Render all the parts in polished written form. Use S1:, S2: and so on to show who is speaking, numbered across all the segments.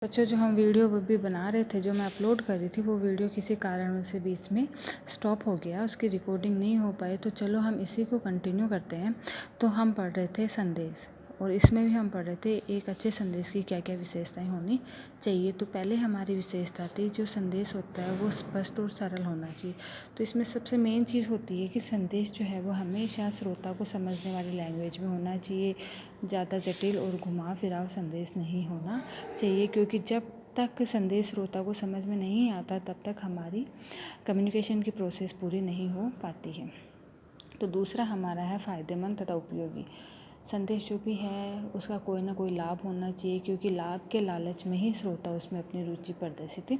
S1: बच्चों, जो हम वीडियो भी बना रहे थे, जो मैं अपलोड कर रही थी, वो वीडियो किसी कारण से बीच में स्टॉप हो गया, उसकी रिकॉर्डिंग नहीं हो पाई। तो चलो हम इसी को कंटिन्यू करते हैं। तो हम पढ़ रहे थे संदेश, और इसमें भी हम पढ़ रहे थे एक अच्छे संदेश की क्या क्या विशेषताएं होनी चाहिए। तो पहले हमारी विशेषता थी, जो संदेश होता है वो स्पष्ट और सरल होना चाहिए। तो इसमें सबसे मेन चीज़ होती है कि संदेश जो है वो हमेशा श्रोता को समझने वाली लैंग्वेज में होना चाहिए। ज़्यादा जटिल और घुमा फिराव संदेश नहीं होना चाहिए, क्योंकि जब तक संदेश श्रोता को समझ में नहीं आता तब तक हमारी कम्युनिकेशन की प्रोसेस पूरी नहीं हो पाती है। तो दूसरा हमारा है फ़ायदेमंद तथा उपयोगी। संदेश जो भी है उसका कोई ना कोई लाभ होना चाहिए, क्योंकि लाभ के लालच में ही श्रोता उसमें अपनी रुचि प्रदर्शित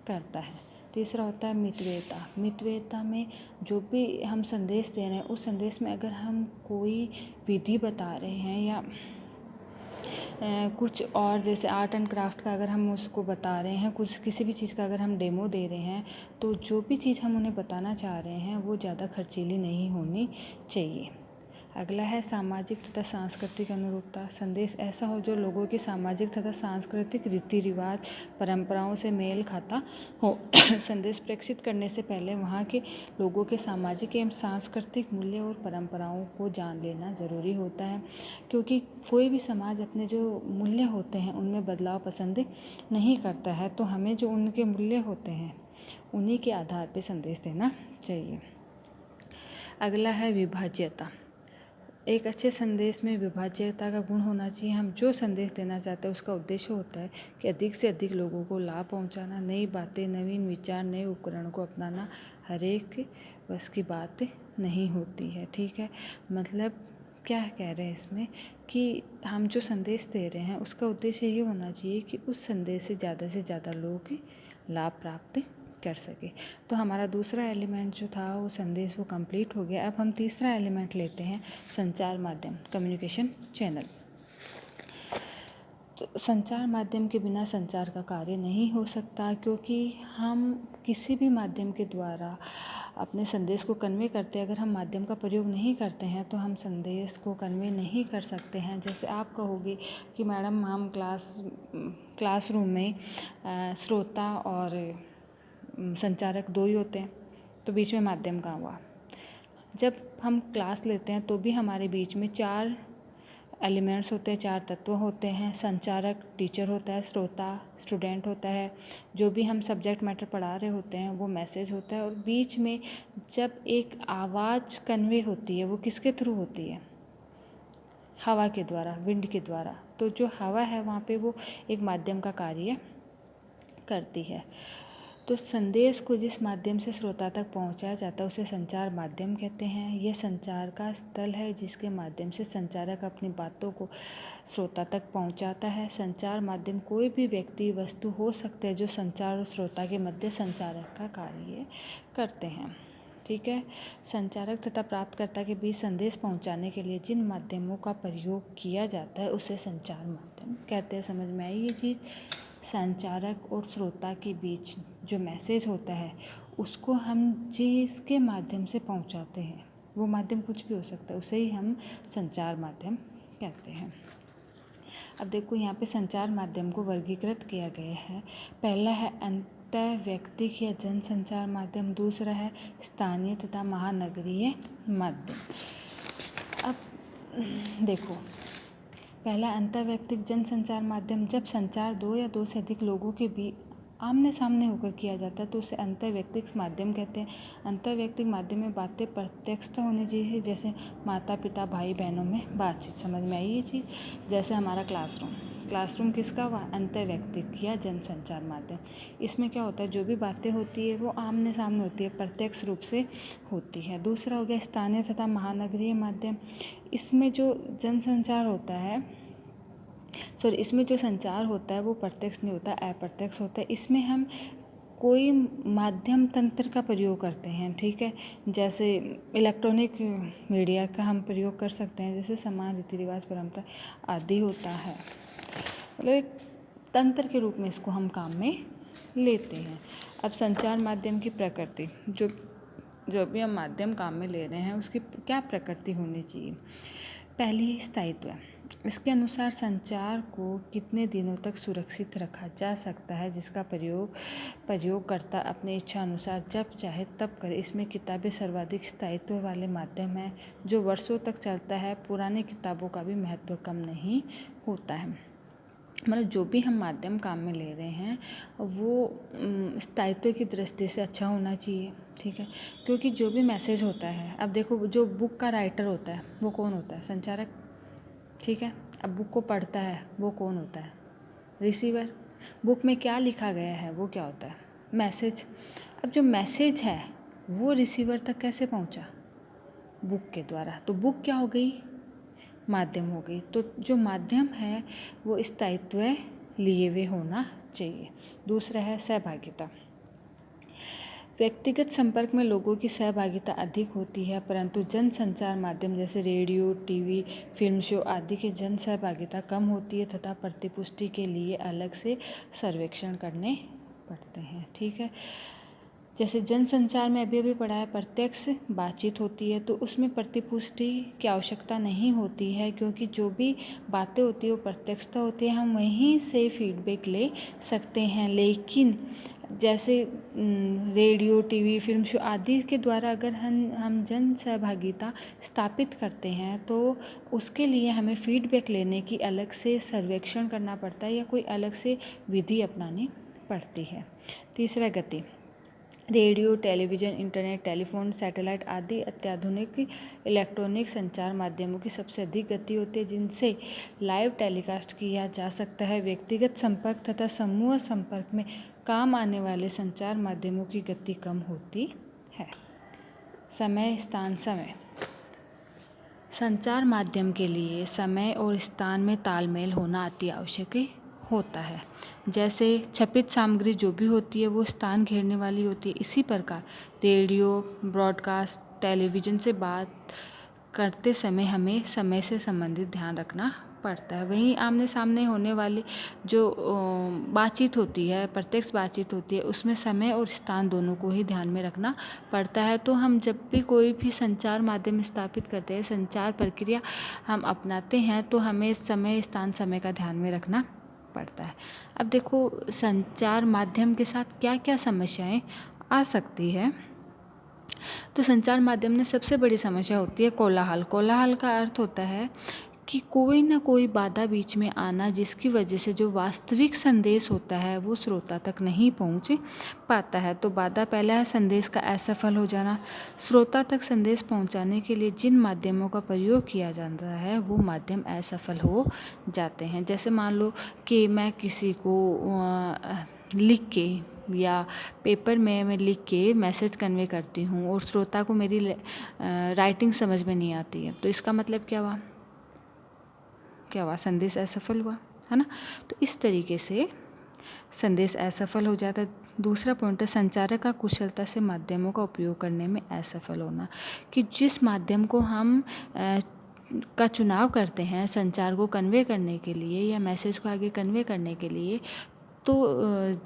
S1: करता है। तीसरा होता है मितव्ययिता। मितव्ययिता में जो भी हम संदेश दे रहे हैं, उस संदेश में अगर हम कोई विधि बता रहे हैं या कुछ और, जैसे आर्ट एंड क्राफ्ट का अगर हम उसको बता रहे हैं, कुछ किसी भी चीज़ का अगर हम डेमो दे रहे हैं, तो जो भी चीज़ हम उन्हें बताना चाह रहे हैं वो ज़्यादा खर्चीली नहीं होनी चाहिए। अगला है सामाजिक तथा सांस्कृतिक अनुरूपता। संदेश ऐसा हो जो लोगों की सामाजिक तथा सांस्कृतिक रीति रिवाज परंपराओं से मेल खाता हो। संदेश प्रेषित करने से पहले वहाँ के लोगों के सामाजिक एवं सांस्कृतिक मूल्य और परंपराओं को जान लेना ज़रूरी होता है, क्योंकि कोई भी समाज अपने जो मूल्य होते हैं उनमें बदलाव पसंद नहीं करता है। तो हमें जो उनके मूल्य होते हैं उन्हीं के आधार पर संदेश देना चाहिए। अगला है विभाज्यता। एक अच्छे संदेश में विभाज्यता का गुण होना चाहिए। हम जो संदेश देना चाहते हैं उसका उद्देश्य होता है कि अधिक से अधिक लोगों को लाभ पहुंचाना, नई बातें, नवीन विचार, नए उपकरण को अपनाना हर एक बस की बात नहीं होती है। ठीक है, मतलब क्या कह रहे हैं इसमें कि हम जो संदेश दे रहे हैं उसका उद्देश्य ये होना चाहिए कि उस संदेश से ज़्यादा लोग लाभ प्राप्त कर सके। तो हमारा दूसरा एलिमेंट जो था वो संदेश वो कंप्लीट हो गया। अब हम तीसरा एलिमेंट लेते हैं, संचार माध्यम, कम्युनिकेशन चैनल। तो संचार माध्यम के बिना संचार का कार्य नहीं हो सकता, क्योंकि हम किसी भी माध्यम के द्वारा अपने संदेश को कन्वे करते हैं। अगर हम माध्यम का प्रयोग नहीं करते हैं तो हम संदेश को कन्वे नहीं कर सकते हैं। जैसे आप कहोगे कि मैडम हम क्लासरूम में श्रोता और संचारक दो ही होते हैं, तो बीच में माध्यम कहाँ हुआ। जब हम क्लास लेते हैं तो भी हमारे बीच में 4 एलिमेंट्स होते हैं, 4 तत्व होते हैं। संचारक टीचर होता है, श्रोता स्टूडेंट होता है, जो भी हम सब्जेक्ट मैटर पढ़ा रहे होते हैं वो मैसेज होता है, और बीच में जब एक आवाज़ कन्वे होती है वो किसके थ्रू होती है, हवा के द्वारा, विंड के द्वारा। तो जो हवा है वहाँ पे वो एक माध्यम का कार्य करती है। तो संदेश को जिस माध्यम से श्रोता तक पहुंचाया जाता है उसे संचार माध्यम कहते हैं। यह संचार का स्थल है जिसके माध्यम से संचारक अपनी बातों को श्रोता तक पहुंचाता है। संचार माध्यम कोई भी व्यक्ति, वस्तु हो सकते हैं जो संचार और श्रोता के मध्य संचारक का कार्य करते हैं। ठीक है, संचारक तथा प्राप्तकर्ता के बीच संदेश पहुंचाने के लिए जिन माध्यमों का प्रयोग किया जाता है उसे संचार माध्यम कहते हैं। समझ में आई ये चीज़? संचारक और श्रोता के बीच जो मैसेज होता है उसको हम जिसके माध्यम से पहुंचाते हैं, वो माध्यम कुछ भी हो सकता है, उसे ही हम संचार माध्यम कहते हैं। अब देखो यहाँ पे संचार माध्यम को वर्गीकृत किया गया है। पहला है अंतःव्यक्तिक या जनसंचार माध्यम, दूसरा है स्थानीय तथा महानगरीय माध्यम। अब देखो, पहला अंतःव्यक्तिक जनसंचार माध्यम, जब संचार 2 या 2 से अधिक लोगों के बीच आमने सामने होकर किया जाता है तो उसे अंतःव्यक्तिक माध्यम कहते हैं। अंतःव्यक्तिक माध्यम में बातें प्रत्यक्षता होनी चाहिए, जैसे माता पिता भाई बहनों में बातचीत। समझ में आई ये चीज़? जैसे हमारा क्लासरूम किसका हुआ? अंतःव्यक्तिक या जनसंचार माध्यम। इसमें क्या होता है, जो भी बातें होती है वो आमने सामने होती है, प्रत्यक्ष रूप से होती है। दूसरा हो गया स्थानीय तथा महानगरीय माध्यम। इसमें जो जनसंचार होता है, इसमें जो संचार होता है वो प्रत्यक्ष नहीं होता, अप्रत्यक्ष होता है। इसमें हम कोई माध्यम तंत्र का प्रयोग करते हैं। ठीक है, जैसे इलेक्ट्रॉनिक मीडिया का हम प्रयोग कर सकते हैं, जैसे समाज, रीति रिवाज, परंपरा आदि होता है। मतलब एक तंत्र के रूप में इसको हम काम में लेते हैं। अब संचार माध्यम की प्रकृति, जो भी हम माध्यम काम में ले रहे हैं उसकी क्या प्रकृति होनी चाहिए। पहली स्थायित्व है। इसके अनुसार संचार को कितने दिनों तक सुरक्षित रखा जा सकता है, जिसका प्रयोगकर्ता अपनी इच्छा अनुसार जब चाहे तब करे। इसमें किताबें सर्वाधिक स्थायित्व वाले माध्यम है जो वर्षों तक चलता है। पुरानी किताबों का भी महत्व कम नहीं होता है। मतलब जो भी हम माध्यम काम में ले रहे हैं वो स्थायित्व की दृष्टि से अच्छा होना चाहिए, ठीक है। क्योंकि जो भी मैसेज होता है, अब देखो जो बुक का राइटर होता है वो कौन होता है? संचारक, ठीक है। अब बुक को पढ़ता है वो कौन होता है? रिसीवर। बुक में क्या लिखा गया है वो क्या होता है? मैसेज। अब जो मैसेज है वो रिसीवर तक कैसे पहुंचा? बुक के द्वारा। तो बुक क्या हो गई? माध्यम हो गई। तो जो माध्यम है वो स्थायित्व लिए हुए होना चाहिए। दूसरा है सहभागिता। व्यक्तिगत संपर्क में लोगों की सहभागिता अधिक होती है, परंतु जन संचार माध्यम जैसे रेडियो, टीवी, फिल्म शो आदि की जन सहभागिता कम होती है तथा प्रतिपुष्टि के लिए अलग से सर्वेक्षण करने पड़ते हैं, ठीक है। जैसे जनसंचार में अभी पढ़ा है, प्रत्यक्ष बातचीत होती है तो उसमें प्रतिपुष्टि की आवश्यकता नहीं होती है, क्योंकि जो भी बातें होती है वो प्रत्यक्षता होती है, हम वहीं से फीडबैक ले सकते हैं। लेकिन जैसे रेडियो, टीवी, फिल्म शो आदि के द्वारा अगर हम जन सहभागिता स्थापित करते हैं तो उसके लिए हमें फीडबैक लेने की अलग से सर्वेक्षण करना पड़ता है या कोई अलग से विधि अपनानी पड़ती है। तीसरा, गति। Radio, television, internet, telephone, satellite आदि अत्याधुनिक इलेक्ट्रॉनिक संचार माध्यमों की सबसे अधिक गति होती है, जिनसे लाइव टेलीकास्ट किया जा सकता है। व्यक्तिगत संपर्क तथा समूह संपर्क में काम आने वाले संचार माध्यमों की गति कम होती है। समय, स्थान। समय संचार माध्यम के लिए समय और स्थान में तालमेल होना अति आवश्यक होता है। जैसे छपित सामग्री जो भी होती है वो स्थान घेरने वाली होती है। इसी प्रकार रेडियो, ब्रॉडकास्ट, टेलीविज़न से बात करते समय हमें समय से संबंधित ध्यान रखना पड़ता है। वहीं आमने सामने होने वाली जो बातचीत होती है, प्रत्यक्ष बातचीत होती है, उसमें समय और स्थान दोनों को ही ध्यान में रखना पड़ता है। तो हम जब भी कोई भी संचार माध्यम स्थापित करते हैं, संचार प्रक्रिया हम अपनाते हैं, तो हमें समय, स्थान, समय का ध्यान में रखना पड़ता है। अब देखो संचार माध्यम के साथ क्या क्या समस्याएं आ सकती है। तो संचार माध्यम में सबसे बड़ी समस्या होती है कोलाहल। कोलाहल का अर्थ होता है कि कोई ना कोई बाधा बीच में आना, जिसकी वजह से जो वास्तविक संदेश होता है वो श्रोता तक नहीं पहुंच पाता है। तो बाधा पहला है संदेश का असफल हो जाना। श्रोता तक संदेश पहुंचाने के लिए जिन माध्यमों का प्रयोग किया जाता है वो माध्यम असफल हो जाते हैं। जैसे मान लो कि मैं किसी को लिख के या पेपर में मैं लिख के मैसेज कन्वे करती हूँ और श्रोता को मेरी राइटिंग समझ में नहीं आती है, तो इसका मतलब क्या हुआ? संदेश असफल हुआ, है ना। तो इस तरीके से संदेश असफल हो जाता है। दूसरा पॉइंट है संचारक का कुशलता से माध्यमों का उपयोग करने में असफल होना, कि जिस माध्यम को हम का चुनाव करते हैं संचार को कन्वे करने के लिए या मैसेज को आगे कन्वे करने के लिए, तो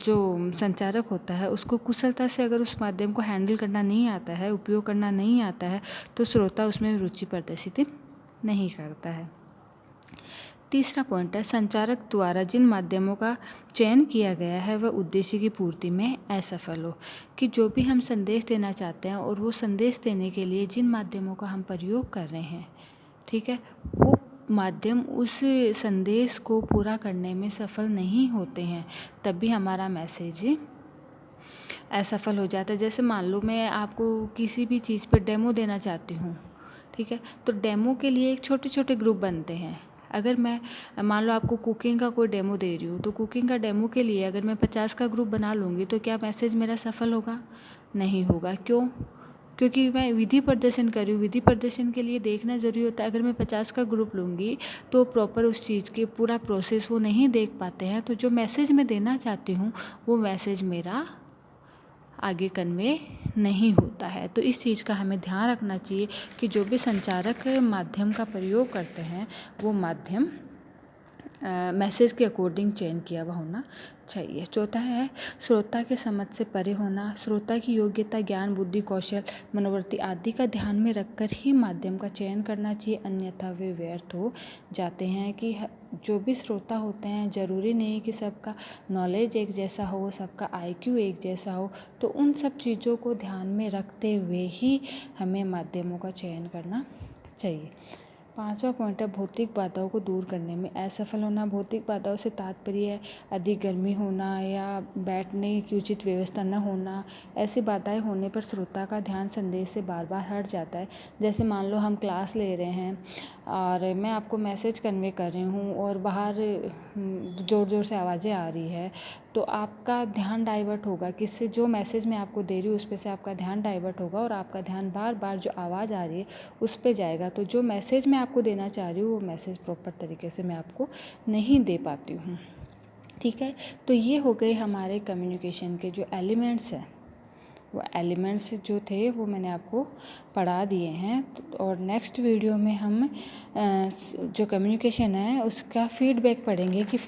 S1: जो संचारक होता है उसको कुशलता से अगर उस माध्यम को हैंडल करना नहीं आता है, उपयोग करना नहीं आता है, तो श्रोता उसमें रुचि प्रदर्शित नहीं करता है। तीसरा पॉइंट है संचारक द्वारा जिन माध्यमों का चयन किया गया है वह उद्देश्य की पूर्ति में असफल हो, कि जो भी हम संदेश देना चाहते हैं और वो संदेश देने के लिए जिन माध्यमों का हम प्रयोग कर रहे हैं, ठीक है, वो माध्यम उस संदेश को पूरा करने में सफल नहीं होते हैं, तब भी हमारा मैसेज असफल हो जाता है। जैसे मान लो मैं आपको किसी भी चीज़ पर डेमो देना चाहती हूँ, ठीक है, तो डेमो के लिए एक छोटे छोटे ग्रुप बनते हैं। अगर मैं मान लो आपको कुकिंग का कोई डेमो दे रही हूँ, तो कुकिंग का डेमो के लिए अगर मैं 50 का ग्रुप बना लूँगी तो क्या मैसेज मेरा सफल होगा? नहीं होगा। क्यों? क्योंकि मैं विधि प्रदर्शन कर रही हूँ। विधि प्रदर्शन के लिए देखना ज़रूरी होता है। अगर मैं 50 का ग्रुप लूँगी तो प्रॉपर उस चीज़ के पूरा प्रोसेस वो नहीं देख पाते हैं, तो जो मैसेज मैं देना चाहती हूँ वो मैसेज मेरा आगे कन्वे नहीं होता है। तो इस चीज़ का हमें ध्यान रखना चाहिए कि जो भी संचारक माध्यम का प्रयोग करते हैं वो माध्यम मैसेज के अकॉर्डिंग चयन किया हुआ होना चाहिए। चौथा है श्रोता के समझ से परे होना। श्रोता की योग्यता, ज्ञान, बुद्धि, कौशल, मनोवृत्ति आदि का ध्यान में रखकर ही माध्यम का चयन करना चाहिए, अन्यथा वे व्यर्थ हो जाते हैं। कि जो भी श्रोता होते हैं, ज़रूरी नहीं कि सबका नॉलेज एक जैसा हो, सबका IQ एक जैसा हो, तो उन सब चीज़ों को ध्यान में रखते हुए ही हमें माध्यमों का चयन करना चाहिए। 5वां पॉइंट है भौतिक बाधाओं को दूर करने में असफल होना। भौतिक बाधाओं से तात्पर्य अधिक गर्मी होना या बैठने की उचित व्यवस्था न होना। ऐसी बाधाएं होने पर श्रोता का ध्यान संदेश से बार बार हट जाता है। जैसे मान लो हम क्लास ले रहे हैं और मैं आपको मैसेज कन्वे कर रही हूँ और बाहर ज़ोर ज़ोर से आवाज़ें आ रही है, तो आपका ध्यान डाइवर्ट होगा। किससे? जो मैसेज मैं आपको दे रही हूँ उस पे से आपका ध्यान डाइवर्ट होगा और आपका ध्यान बार बार जो आवाज़ आ रही है उस पे जाएगा। तो जो मैसेज मैं आपको देना चाह रही हूँ वो मैसेज प्रॉपर तरीके से मैं आपको नहीं दे पाती हूँ। ठीक है, तो ये हो गए हमारे कम्युनिकेशन के जो एलिमेंट्स हैं। वो एलिमेंट्स जो थे वो मैंने आपको पढ़ा दिए हैं। और नेक्स्ट वीडियो में हम जो कम्युनिकेशन है उसका फीडबैक पढ़ेंगे कि